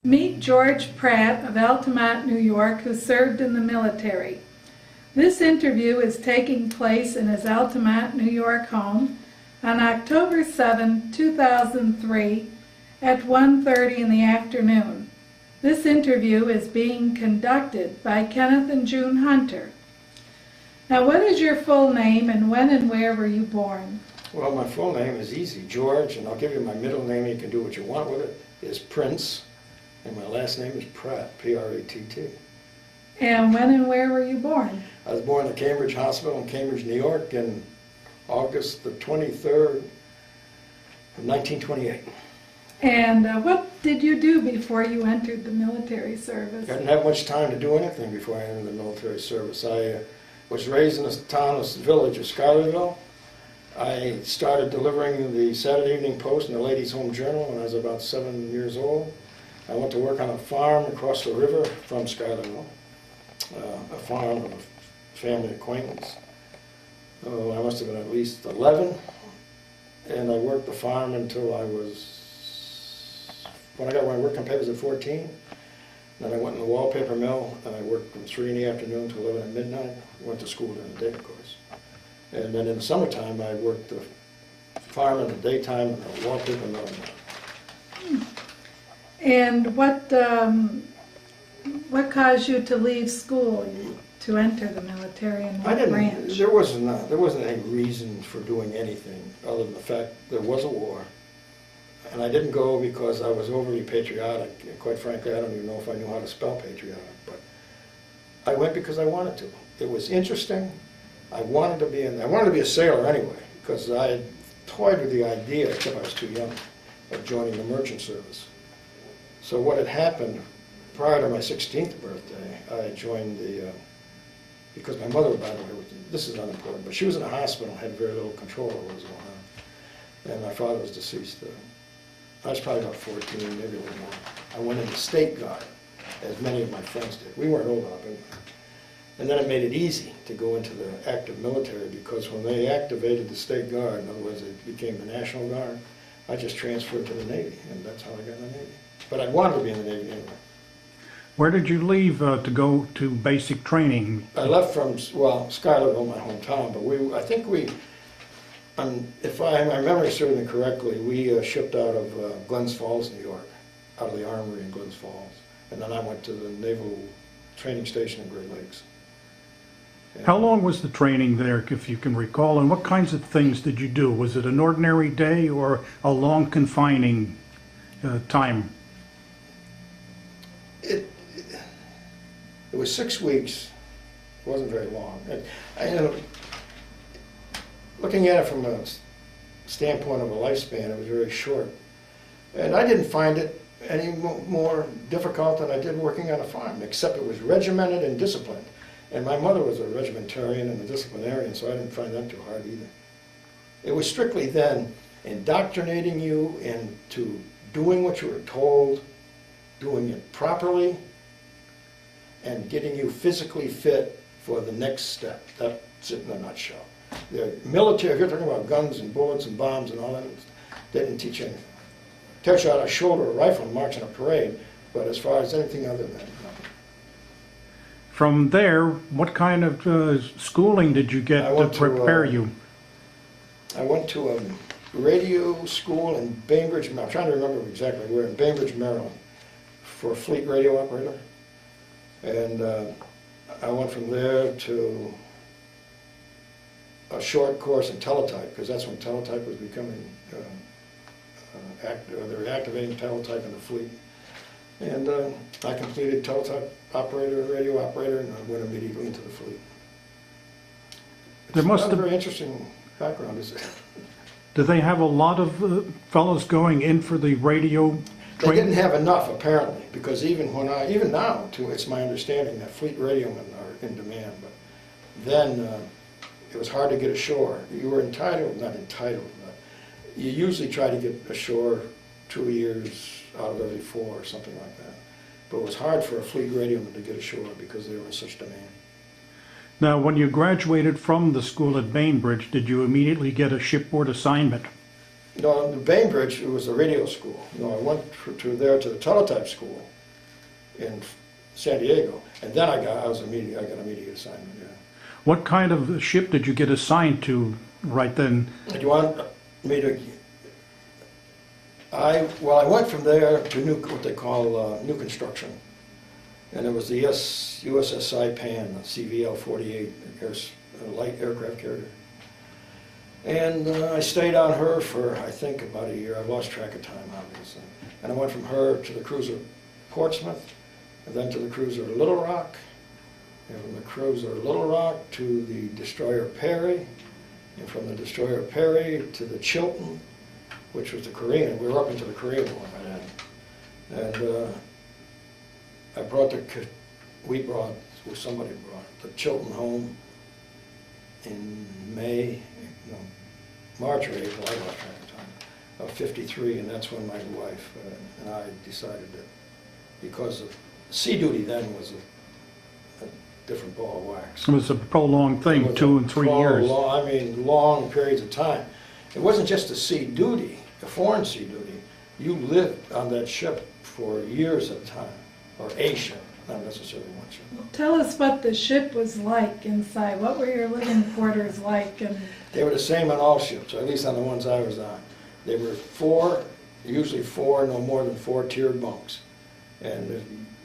Meet George Pratt of Altamont, New York, who served in the military. This interview is taking place in his Altamont, New York home on October 7, 2003 at 1:30 in the afternoon. This interview is being conducted by Kenneth and June Hunter. Now, what is your full name and when and where were you born? Well, my full name is easy, George, and I'll give you my middle name. You can do what you want with it. Is Prince, and my last name is Pratt, P-R-A-T-T. And when and where were you born? I was born at Cambridge Hospital in Cambridge, New York, in August the 23rd of 1928. And what did you do before you entered the military service? I didn't have much time to do anything before I entered the military service. I was raised in this town, this village of Schuylerville. I started delivering the Saturday Evening Post and the Ladies' Home Journal when I was about 7 years old. I went to work on a farm across the river from Schuylerville, a farm of a family acquaintance. Oh, I must have been at least 11, and I worked the farm until I was, when I got my working papers at 14. Then I went in the wallpaper mill, and I worked from 3 in the afternoon to 11 at midnight. Went to school during the day, of course. And then in the summertime, I worked the farm in the daytime and the wallpaper mill. And what caused you to leave school to enter the military and what branch? There wasn't any reason for doing anything other than the fact there was a war. And I didn't go because I was overly patriotic. And quite frankly, I don't even know if I knew how to spell patriotic. But I went because I wanted to. It was interesting. I wanted to be a sailor anyway, because I had toyed with the idea, except I was too young, of joining the merchant service. So what had happened, prior to my 16th birthday, I joined because my mother, by the way, this is unimportant, but she was in a hospital and had very little control of what was going on. And my father was deceased. I was probably about 14, maybe a little more. I went in the State Guard, as many of my friends did. We weren't old enough anyway. And then it made it easy to go into the active military, because when they activated the State Guard, in other words, it became the National Guard, I just transferred to the Navy, and that's how I got in the Navy. But I wanted to be in the Navy anyway. Where did you leave to go to basic training? I left from, well, Schuylerville, my hometown, but I think if my memory serves me correctly, we shipped out of Glens Falls, New York, out of the Armory in Glens Falls. And then I went to the Naval training station in Great Lakes. How long was the training there, if you can recall, and what kinds of things did you do? Was it an ordinary day or a long confining time? It was 6 weeks. It wasn't very long. Looking at it from a standpoint of a lifespan, it was very short. And I didn't find it any more difficult than I did working on a farm, except it was regimented and disciplined. And my mother was a regimentarian and a disciplinarian, so I didn't find that too hard either. It was strictly then indoctrinating you into doing what you were told, doing it properly, and getting you physically fit for the next step. That's it in a nutshell. The military, if you're talking about guns and bullets and bombs and all that, they didn't teach anything. Teach you how to shoulder a rifle and march in a parade, but as far as anything other than that, nothing. From there, what kind of schooling did you get to prepare you? I went to a radio school in Bainbridge, I'm trying to remember exactly where, in Bainbridge, Maryland, for a fleet radio operator. And I went from there to a short course in teletype, because that's when teletype was becoming, they were activating teletype in the fleet. And I completed teletype operator, radio operator, and I went immediately into the fleet. It's not a very interesting background, is it? Do they have a lot of fellows going in for the radio training? They didn't have enough, apparently, because even now, it's my understanding that fleet radiomen are in demand. But then it was hard to get ashore. You were not entitled, but you usually try to get ashore 2 years out of every 4 or something like that. But it was hard for a fleet radioman to get ashore because they were in such demand. Now, when you graduated from the school at Bainbridge, did you immediately get a shipboard assignment? No, in Bainbridge, it was a radio school. I went to the teletype school, in San Diego, and then I got immediate assignment. Yeah. What kind of ship did you get assigned to right then? Do you want me to? I went from there to what they call new construction, and it was the USS Saipan, CVL-48 light aircraft carrier. And I stayed on her for, I think, about a year. I lost track of time, obviously. And I went from her to the cruiser Portsmouth, and then to the cruiser Little Rock, and from the cruiser Little Rock to the destroyer Perry, and from the destroyer Perry to the Chilton, which was the Korean. We were up into the Korean War by then. And somebody brought the Chilton home in March or April, I lost track of time, of '53, and that's when my wife and I decided that, because of sea duty then was a different ball of wax. It was a prolonged thing, 2 and 3 years. Long periods of time. It wasn't just the sea duty, the foreign sea duty. You lived on that ship for years at a time, or a ship, not necessarily one ship. Tell us what the ship was like inside. What were your living quarters like? And they were the same on all ships, or at least on the ones I was on. They were usually four, no more than 4 tiered bunks. And if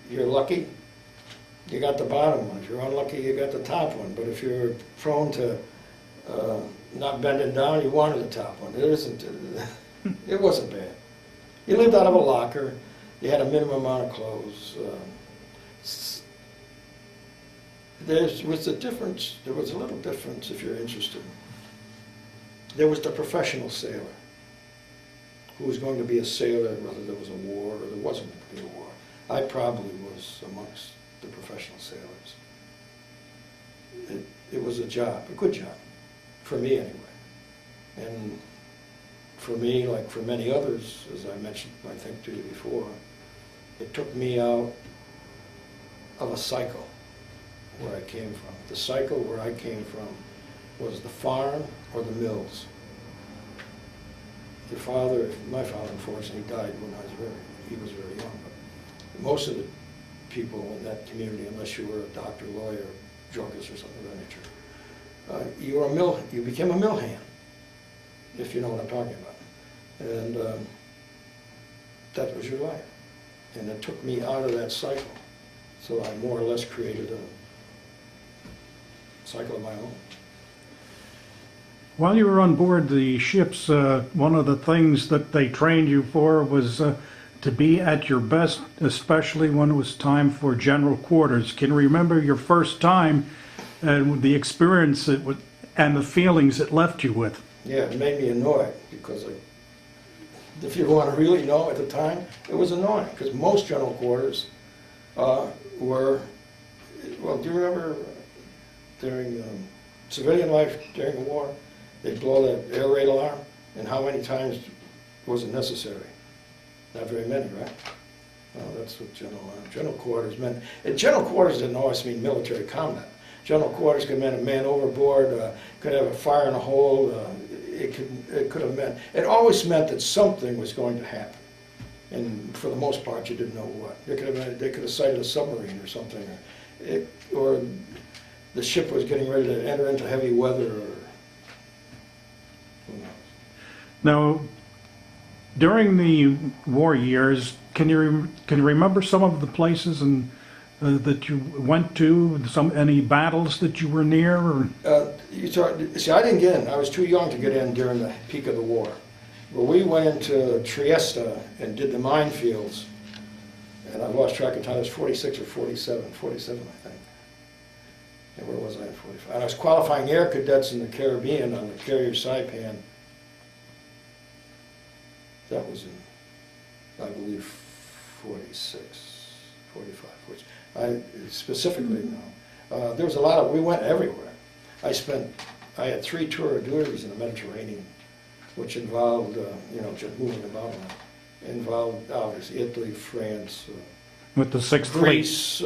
you're lucky, you got the bottom one. If you're unlucky, you got the top one. But if you're prone to not bending down, you wanted the top one. It wasn't bad. You lived out of a locker. You had a minimum amount of clothes. There was a little difference if you're interested. There was the professional sailor who was going to be a sailor whether there was a war or there wasn't going to be a war. I probably was amongst the professional sailors. It was a job, a good job, for me anyway. And for me, like for many others, as I mentioned, I think to you before, it took me out of a cycle where I came from. The cycle where I came from was the farm or the mills. My father unfortunately died when he was very young. But most of the people in that community, unless you were a doctor, lawyer, drunkard, or something of that nature, you became a mill hand, if you know what I'm talking about. And that was your life. And it took me out of that cycle. So I more or less created a cycle of my own. While you were on board the ships, one of the things that they trained you for was to be at your best, especially when it was time for general quarters. Can you remember your first time and the experience and the feelings it left you with? Yeah, it made me annoyed because if you want to really know at the time, it was annoying because most general quarters were, well, do you remember during civilian life during the war, they'd blow that air raid alarm, and how many times was it necessary? Not very many, right? Well, that's what general quarters meant. And general quarters didn't always mean military combat. General quarters could mean a man overboard, could have a fire in a hole. It could have meant. It always meant that something was going to happen, and for the most part, you didn't know what. They could have sighted a submarine or something, or the ship was getting ready to enter into heavy weather, or who knows. Now, during the war years, can you remember some of the places that you went to? Any battles that you were near? Or? See, I didn't get in. I was too young to get in during the peak of the war. But we went into Trieste and did the minefields, and I lost track of time. It was 46 or 47, 47 I think. And where was I in 45? And I was qualifying air cadets in the Caribbean on the carrier Saipan. That was in, I believe, 46, 45, 46. I specifically know. There was a lot of, we went everywhere. I had 3 tour of duties in the Mediterranean, which involved, just moving about. Involved, obviously, Italy, France. With the 6th Fleet. Greece,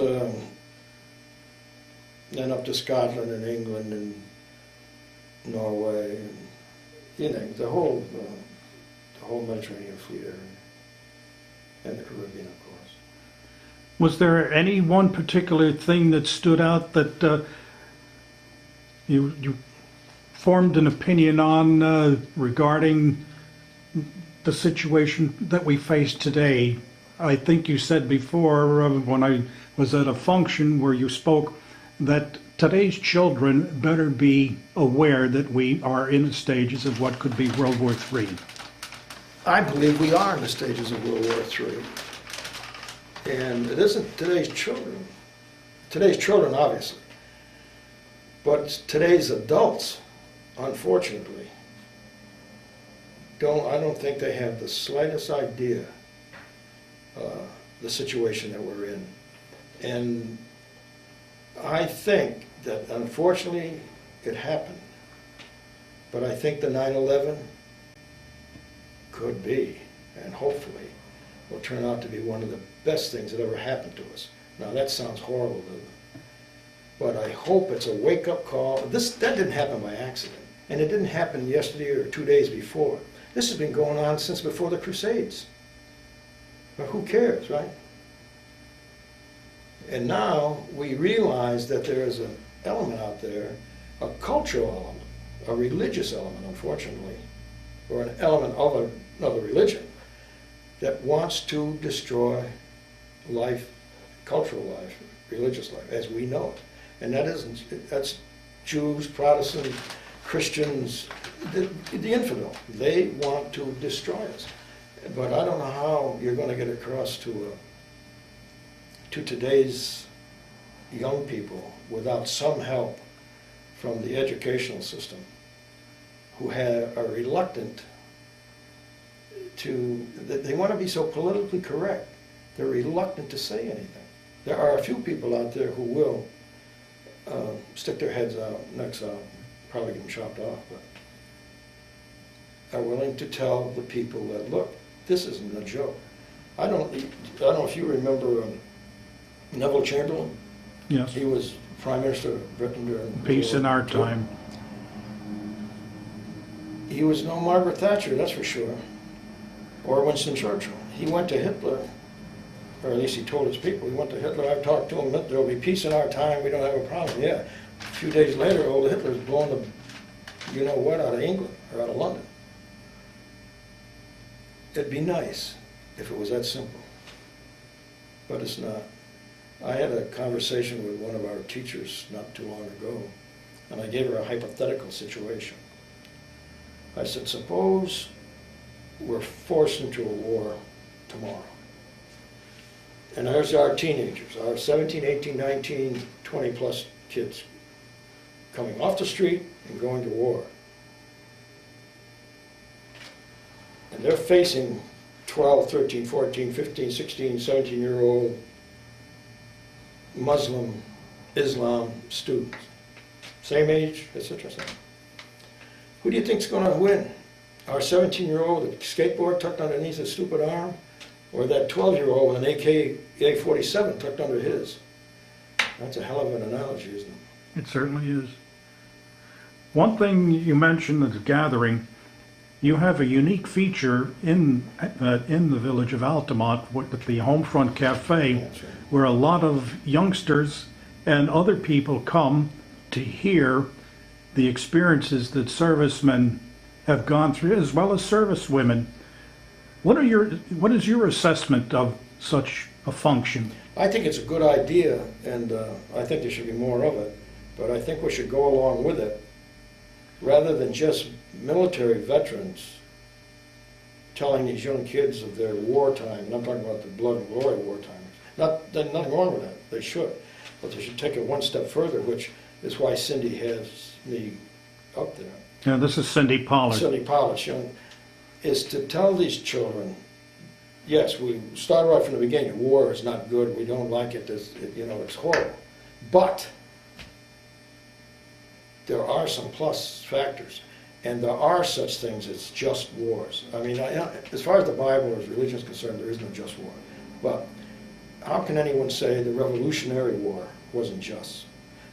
then up to Scotland and England and Norway, and, the whole Mediterranean fleet area, and the Caribbean, of course. Was there any one particular thing that stood out that you formed an opinion on regarding the situation that we face today? I think you said before, when I was at a function where you spoke, that today's children better be aware that we are in the stages of what could be World War III. I believe we are in the stages of World War III. And it isn't today's children. Today's children, obviously. But today's adults, unfortunately, I don't think they have the slightest idea the situation that we're in. And I think that, unfortunately, it happened. But I think the 9/11 could be, and hopefully, will turn out to be one of the best things that ever happened to us. Now, that sounds horrible, doesn't it? But I hope it's a wake-up call. That didn't happen by accident. And it didn't happen yesterday or 2 days before. This has been going on since before the Crusades. But who cares, right? And now we realize that there is an element out there, a cultural element, a religious element, unfortunately, or an element of another religion that wants to destroy life, cultural life, religious life, as we know it. And that's Jews, Protestants, Christians, the infidel. They want to destroy us. But I don't know how you're going to get across to today's young people without some help from the educational system, who are reluctant they want to be so politically correct, they're reluctant to say anything. There are a few people out there who will stick their heads out, necks out, probably get them chopped off, but are willing to tell the people that, look, this isn't a joke. I don't know if you remember Neville Chamberlain. Yes. He was Prime Minister of Britain during Peace in our time. He was no Margaret Thatcher, that's for sure, or Winston Churchill. He went to Hitler, or at least he told his people, he went to Hitler. I've talked to him, there will be peace in our time, we don't have a problem. Yeah, a few days later, old Hitler's blowing the you-know-what out of England, or out of London. It'd be nice if it was that simple, but it's not. I had a conversation with one of our teachers not too long ago, and I gave her a hypothetical situation. I said, suppose we're forced into a war tomorrow. And there's our teenagers, our 17, 18, 19, 20 plus kids coming off the street and going to war. And they're facing 12, 13, 14, 15, 16, 17-year-old Muslim, Islam students. Same age, etc. Who do you think's going to win? Our 17-year-old with a skateboard tucked underneath his stupid arm, or that 12-year-old with an AK-47 tucked under his? That's a hell of an analogy, isn't it? It certainly is. One thing you mentioned at the gathering, you have a unique feature in the village of Altamont with the Homefront Cafe, That's right. where a lot of youngsters and other people come to hear the experiences that servicemen have gone through, as well as servicewomen. What is your assessment of such a function? I think it's a good idea, and I think there should be more of it, but I think we should go along with it, rather than just military veterans telling these young kids of their wartime, and I'm talking about the blood and glory wartime. There's nothing wrong with that, they should, but they should take it one step further, which is why Cindy has me up there. Yeah, this is Cindy Pollard. Cindy Pollard, is to tell these children, yes, we start right from the beginning, war is not good, we don't like it, it's horrible, but there are some plus factors, and there are such things as just wars. I mean, as far as the Bible or as religion is concerned, there is no just war. But how can anyone say the Revolutionary War wasn't just?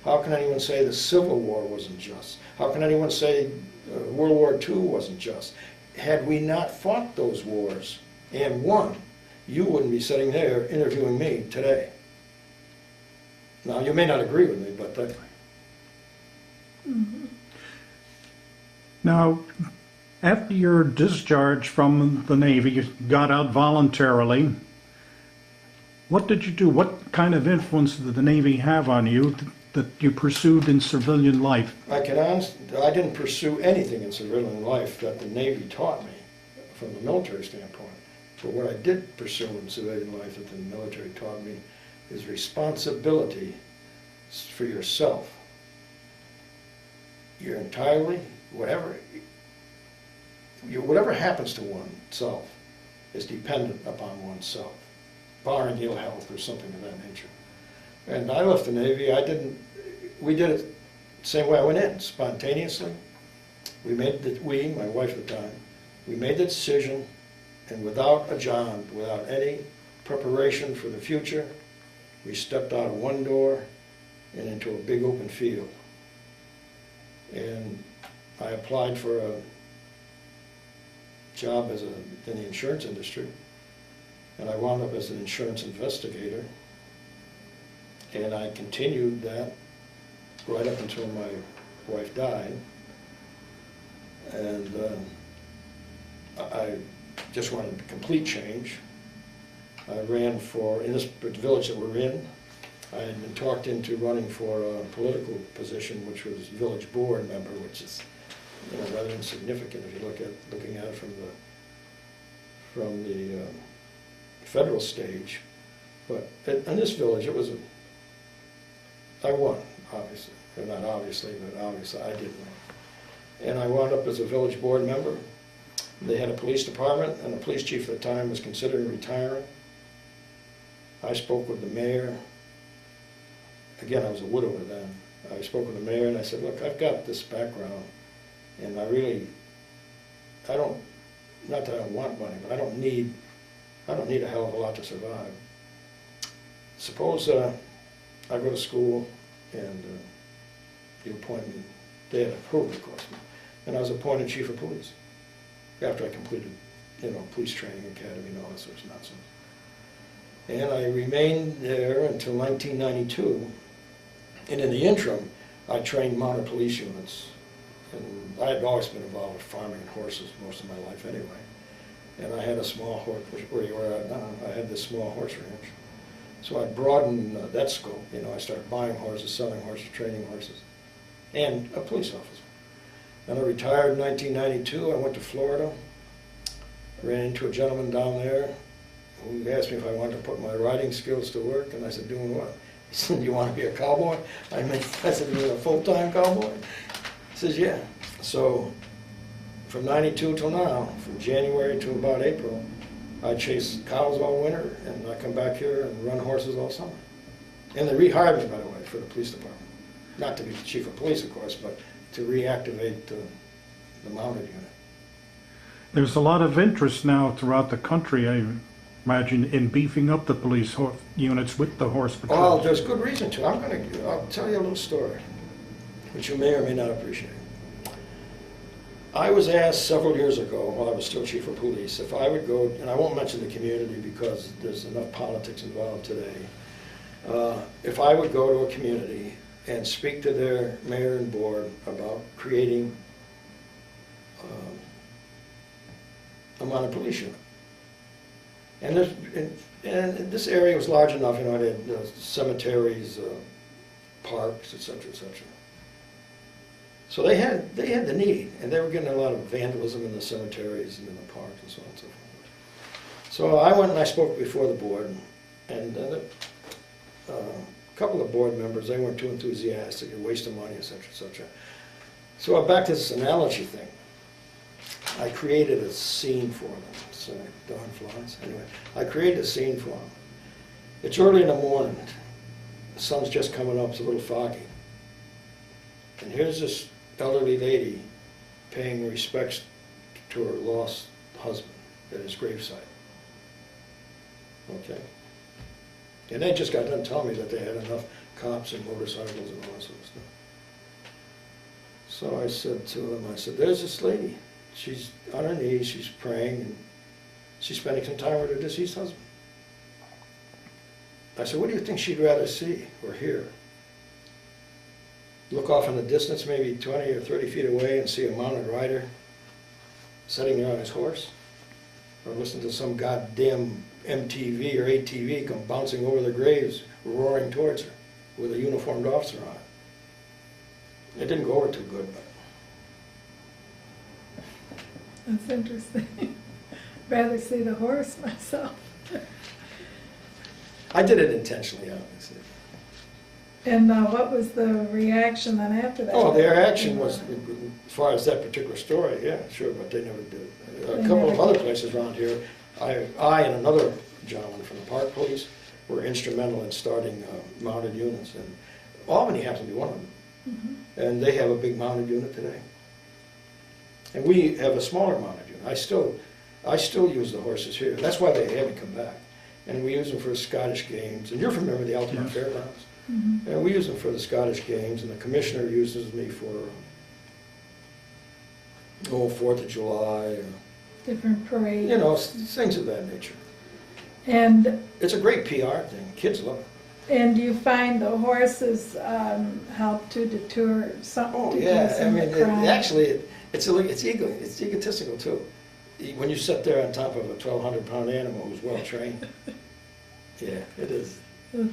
How can anyone say the Civil War wasn't just? How can anyone say World War II wasn't just? Had we not fought those wars and won, you wouldn't be sitting there interviewing me today. Now, you may not agree with me, but that, Now, after your discharge from the Navy, you got out voluntarily. What did you do? What kind of influence did the Navy have on you that you pursued in civilian life? I didn't pursue anything in civilian life that the Navy taught me from the military standpoint. But what I did pursue in civilian life that the military taught me is responsibility for yourself. You're entirely, whatever happens to oneself is dependent upon oneself, barring ill health or something of that nature. And I left the Navy. We did it the same way I went in, spontaneously. My wife at the time, we made the decision, and without a job, without any preparation for the future, we stepped out of one door and into a big open field. And I applied for a job in the insurance industry, and I wound up as an insurance investigator, and I continued that right up until my wife died. And I just wanted a complete change. I ran in this village that we're in, I had been talked into running for a political position, which was village board member, which is rather insignificant if you looking at it from the federal stage. But in this village, I won, obviously. Or not obviously, but obviously I did win. And I wound up as a village board member. They had a police department, and the police chief at the time was considering retiring. I spoke with the mayor. Again, I was a widower then. I spoke with the mayor, and I said, look, I've got this background, and not that I don't want money, but I don't need a hell of a lot to survive. Suppose I go to school, and you appoint me. They had approved, of course, and I was appointed chief of police after I completed, police training academy and all that sort of nonsense. And I remained there until 1992. And in the interim, I trained mounted police units. And I had always been involved with farming and horses most of my life anyway. And I had a small horse, where you are at now, I had this small horse ranch. So I broadened that scope. I started buying horses, selling horses, training horses, and a police officer. Then I retired in 1992. I went to Florida. I ran into a gentleman down there who asked me if I wanted to put my riding skills to work, and I said, doing what? He said, you want to be a cowboy? I said, you mean a full-time cowboy? He says, yeah. So from 92 till now, from January to about April, I chase cows all winter, and I come back here and run horses all summer. And they rehired me, by the way, for the police department. Not to be the chief of police, of course, but to reactivate the mounted unit. There's a lot of interest now throughout the country, I imagine, in beefing up the police units with the horse patrol. Oh, there's good reason to. I'll tell you a little story, which you may or may not appreciate. I was asked several years ago, while I was still chief of police, if I would go, and I won't mention the community because there's enough politics involved today, if I would go to a community and speak to their mayor and board about creating a mounted police unit. And this area was large enough, it had cemeteries, parks, etc., etc. So they had the need, and they were getting a lot of vandalism in the cemeteries and in the parks and so on and so forth. So I went and I spoke before the board, and a couple of board members, they weren't too enthusiastic, a waste of money, etc., etc. So back to this analogy thing. I created a scene for them. So darn flies. Anyway, I created a scene for them. It's early in the morning. The sun's just coming up. It's a little foggy. And here's this elderly lady paying respects to her lost husband at his gravesite. Okay? And they just got done telling me that they had enough cops and motorcycles and all that sort of stuff. So I said to them, there's this lady. She's on her knees, she's praying, and she's spending some time with her deceased husband. I said, what do you think she'd rather see or hear? Look off in the distance, maybe 20 or 30 feet away, and see a mounted rider sitting there on his horse? Or listen to some goddamn MTV or ATV come bouncing over the graves, roaring towards her with a uniformed officer on it? It didn't go over too good, but That's interesting. Rather see the horse myself. I did it intentionally, obviously. And what was the reaction then after that? Oh, their action was, as far as that particular story, yeah, sure, but they never did. A They couple of never other did. places around here, I and another gentleman from the Park Police were instrumental in starting mounted units, and Albany happens to be one of them. And they have a big mounted unit today. And we have a smaller mounted unit. I still use the horses here. That's why they had me come back. And we use them for Scottish games. And you're familiar with the Altamont Yes. Fairgrounds. And we use them for the Scottish games, and the commissioner uses me for, 4th of July, Different parades. you know, things of that nature. And It's a great PR thing. Kids love it. And do you find the horses help to deter some? Oh, deter yeah, I some mean, of the crime? it's egotistical too. When you sit there on top of a 1,200-pound animal who's well-trained, yeah, it is. There's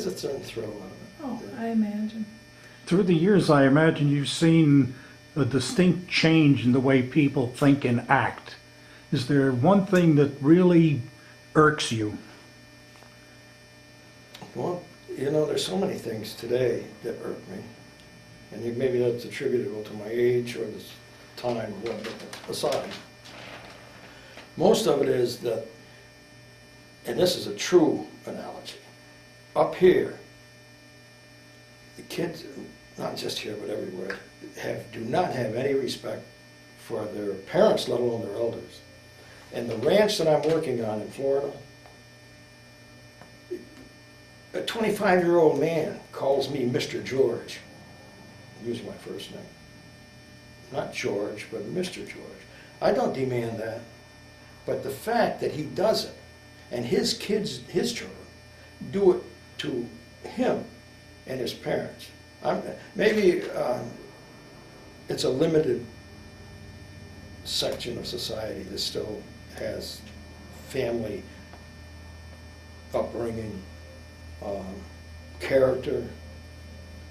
a certain thrill on it. Oh, I imagine. Through the years, I imagine you've seen a distinct change in the way people think and act. Is there one thing that really irks you? Well, you know, there's so many things today that irk me. And maybe that's attributable to my age or this time or what, but aside. Most of it is that, and this is a true analogy, up here, the kids, not just here but everywhere, do not have any respect for their parents, let alone their elders. And the ranch that I'm working on in Florida, a 25-year-old man calls me Mr. George. I'm using my first name. Not George, but Mr. George. I don't demand that. But the fact that he does it, and his kids, his children, do it to him and his parents. Maybe it's a limited section of society that still has family upbringing, character,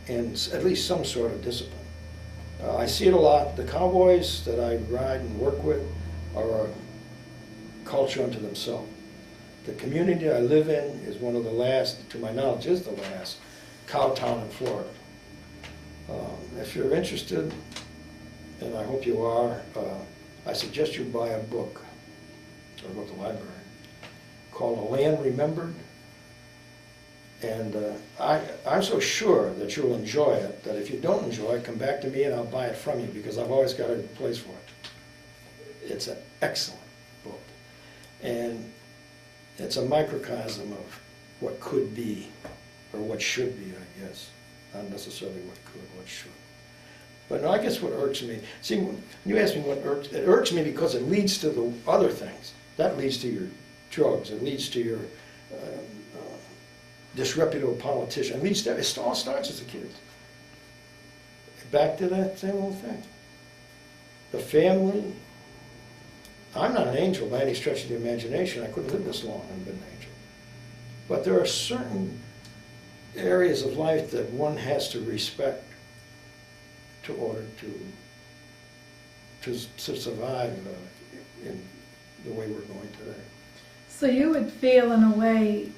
and at least some sort of discipline. I see it a lot. The cowboys that I ride and work with are a culture unto themselves. The community I live in is one of the last, to my knowledge, is the last cow town in Florida. If you're interested, and I hope you are, I suggest you buy a book, or go to the library, called A Land Remembered. And I'm so sure that you'll enjoy it, that if you don't enjoy it, come back to me and I'll buy it from you, because I've always got a place for it. It's an excellent book. And it's a microcosm of what could be, or what should be, I guess. Not necessarily what could, what should. But no, I guess what irks me, see, when you ask me what irks, it irks me because it leads to the other things. That leads to your drugs, it leads to your disreputable politician. It all starts as a kid. Back to that same old thing. The family. I'm not an angel by any stretch of the imagination. I couldn't live this long and been an angel. But there are certain areas of life that one has to respect to order to survive in the way we're going today. So you would feel in a way,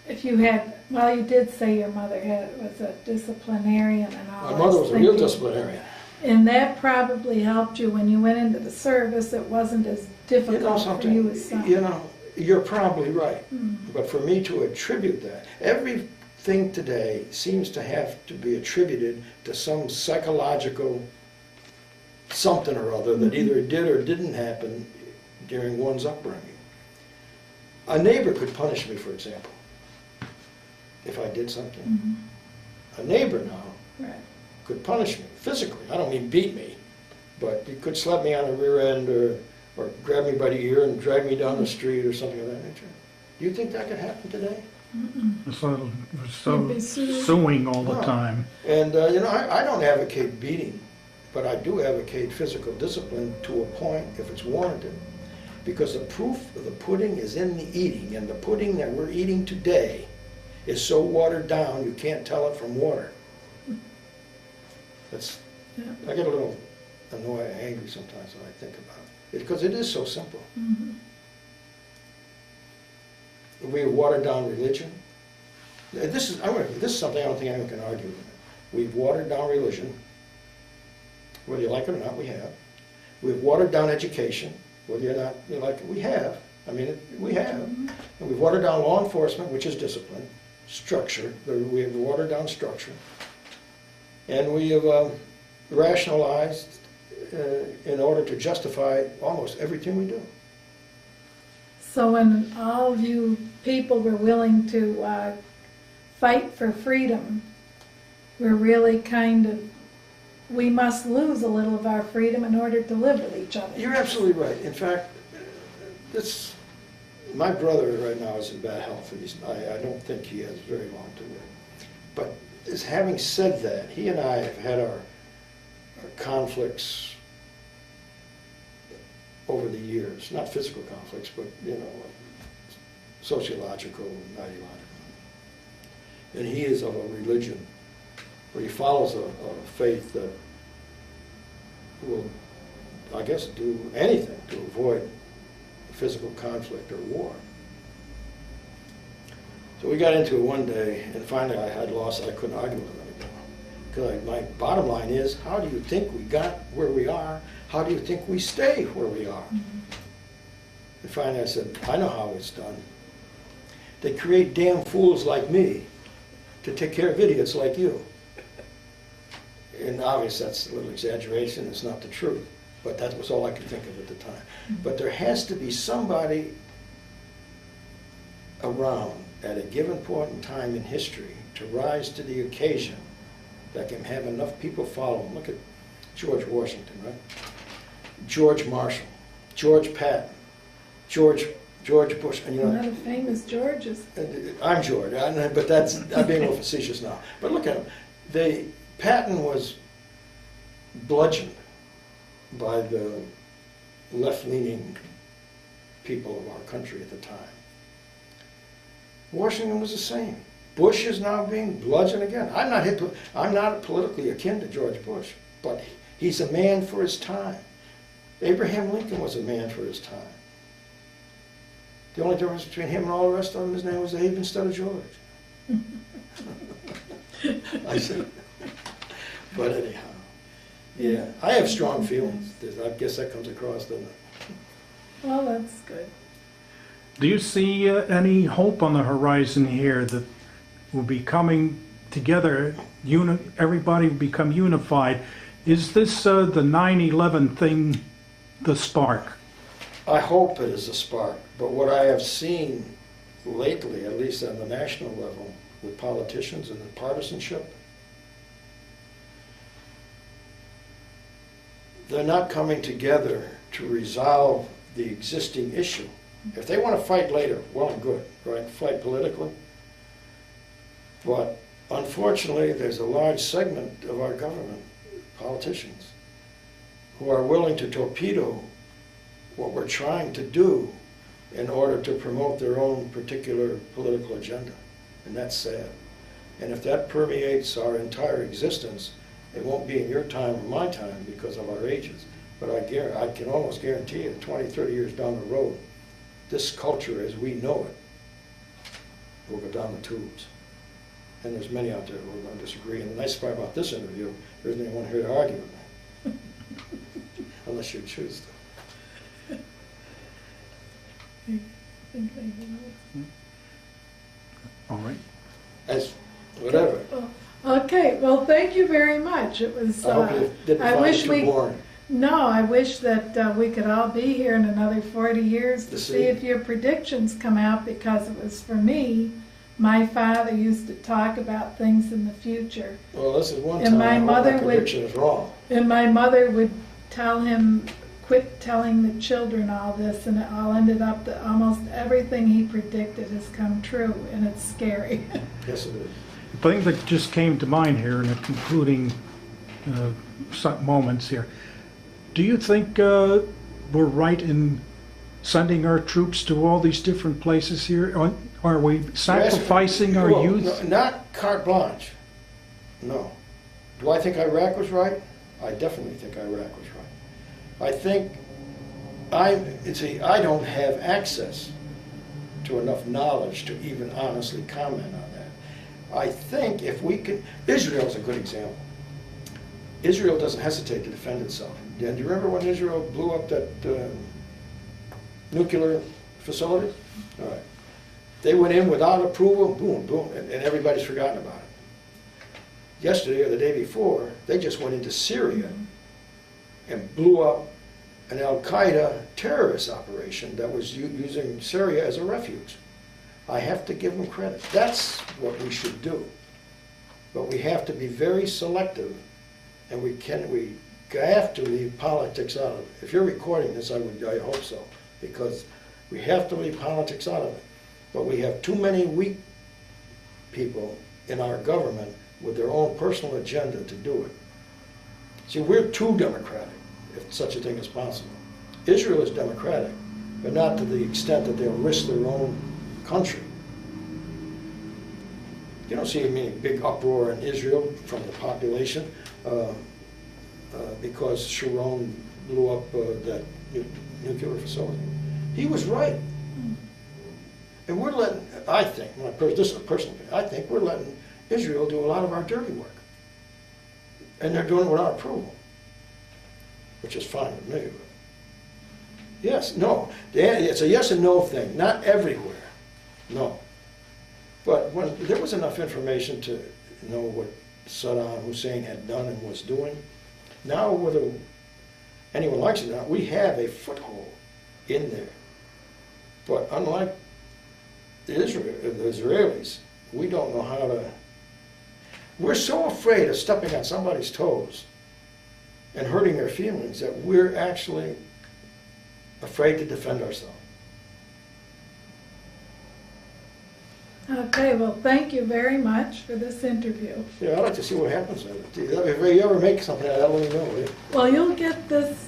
if you had, well, you did say your mother was a disciplinarian and all. My mother was a real disciplinarian. And that probably helped you when you went into the service. It wasn't as difficult for you as some. You know, you're probably right. But for me to attribute that, everything today seems to have to be attributed to some psychological something or other that either did or didn't happen during one's upbringing. A neighbor could punish me, for example, if I did something. A neighbor now could punish me physically. I don't mean beat me, but he could slap me on the rear end or grab me by the ear and drag me down the street or something of that nature. Do you think that could happen today? So You'd be sued. suing all the No. time. And, I don't advocate beating, but I do advocate physical discipline to a point if it's warranted. Because the proof of the pudding is in the eating, and the pudding that we're eating today is so watered down, you can't tell it from water. That's, Yeah. I get a little annoyed, angry sometimes when I think about it, because it is so simple. We have watered down religion. This is something I don't think anyone can argue with. We've watered down religion, whether you like it or not, we have. We've watered down education, whether you're not, you like it, we have. I mean, we have. And we've watered down law enforcement, which is discipline, structure. We have watered down structure. And we have rationalized in order to justify almost everything we do. So when all of you people were willing to fight for freedom, we're really we must lose a little of our freedom in order to live with each other. You're absolutely right. In fact, my brother right now is in bad health, and I don't think he has very long to live. But having said that, he and I have had our conflicts over the years, not physical conflicts, but, sociological and ideological. And he is of a religion where he follows a faith that will, I guess, do anything to avoid physical conflict or war. So we got into it one day, and finally I had lost, I couldn't argue with him anymore. Because my bottom line is, how do you think we got where we are? How do you think we stay where we are? And finally I said, I know how it's done. They create damn fools like me to take care of idiots like you. And obviously that's a little exaggeration, it's not the truth. But that was all I could think of at the time. But there has to be somebody around at a given point in time in history to rise to the occasion that can have enough people follow him. Look at George Washington, right? George Marshall, George Patton, George Bush, and Not a famous Georges. I'm George, but I'm being a little facetious now. But look at him. Patton was bludgeoned by the left-leaning people of our country at the time. Washington was the same. Bush is now being bludgeoned again. I'm not politically akin to George Bush, but he's a man for his time. Abraham Lincoln was a man for his time. The only difference between him and all the rest of them, his name was Abe instead of George. I said, but anyhow, yeah, I have strong feelings. I guess that comes across, doesn't it? Well, that's good. Do you see any hope on the horizon here that we'll be coming together, everybody will become unified? Is this the 9/11 thing the spark? I hope it is a spark, but what I have seen lately, at least on the national level, with politicians and the partisanship, they're not coming together to resolve the existing issue. If they want to fight later, well and good, right? Fight politically. But unfortunately, there's a large segment of our government, politicians, who are willing to torpedo what we're trying to do in order to promote their own particular political agenda. And that's sad. And if that permeates our entire existence, it won't be in your time or my time because of our ages. But I can almost guarantee you 20, 30 years down the road, this culture as we know it will go down the tubes. And there's many out there who are going to disagree. And the nice part about this interview, there isn't anyone here to argue with me. Unless you choose to. All right. As whatever. Okay, well, thank you very much. It was. I hope you didn't find it too boring. No, I wish that we could all be here in another 40 years to see if your predictions come out, because it was, for me, my father used to talk about things in the future. Well, this is one And time my my mother prediction is wrong. And my mother would tell him quit telling the children all this, and it all ended up that almost everything he predicted has come true, and it's scary. Yes, it is. The thing that just came to mind here in the concluding some moments here, do you think we're right in sending our troops to all these different places here? Are we sacrificing our Well, youth? no, not carte blanche. No. Do I think Iraq was right? I definitely think Iraq was right. I think I don't have access to enough knowledge to even honestly comment on that. I think if we could, Israel's a good example. Israel doesn't hesitate to defend itself. Do you remember when Israel blew up that nuclear facility? All right. They went in without approval, boom, boom, and everybody's forgotten about it. Yesterday or the day before, they just went into Syria and blew up an Al-Qaeda terrorist operation that was using Syria as a refuge. I have to give them credit. That's what we should do. But we have to be very selective, and we have to leave politics out of it. If you're recording this, I hope so, because we have to leave politics out of it. But we have too many weak people in our government with their own personal agenda to do it. See, we're too democratic, if such a thing is possible. Israel is democratic, but not to the extent that they'll risk their own country. You don't see any big uproar in Israel from the population because Sharon blew up that nuclear facility. He was right. And we're letting, I think, this is a personal opinion, I think we're letting Israel do a lot of our dirty work. And they're doing it without approval, which is fine with me. Yes, no. It's a yes and no thing, not everywhere, no. But when there was enough information to know what Saddam Hussein had done and was doing, now whether anyone likes it or not, we have a foothold in there. But unlike the Israelis, we don't know how to. We're so afraid of stepping on somebody's toes and hurting their feelings that we're actually afraid to defend ourselves. Okay, well, thank you very much for this interview. Yeah, I'd like to see what happens with it. If you ever make something out of that, let me know. Well, you'll get this